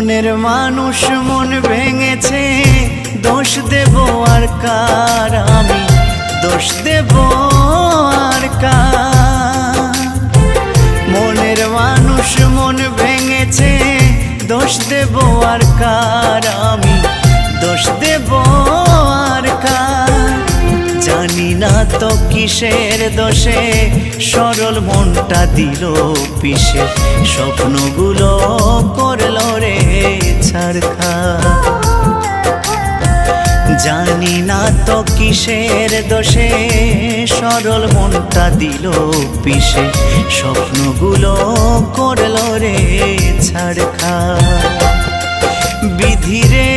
মনের মানুষ মন ভেঙেছে, দোষ দেব আর কার আমি, দোষ দেব আর কার। মনের মানুষ মন ভেঙেছে, দোষ দেব আর কার আমি, দোষ দেব আর কার। জানি না তো কিসের দোষে সরল মনটা দিল পিষে, স্বপ্নগুলো করলো রে ছারখার। জানি না তো কিসের দোষে সরল মনটা দিল পিষে, স্বপ্নগুলো করলো রে ছারখার। বিধি রে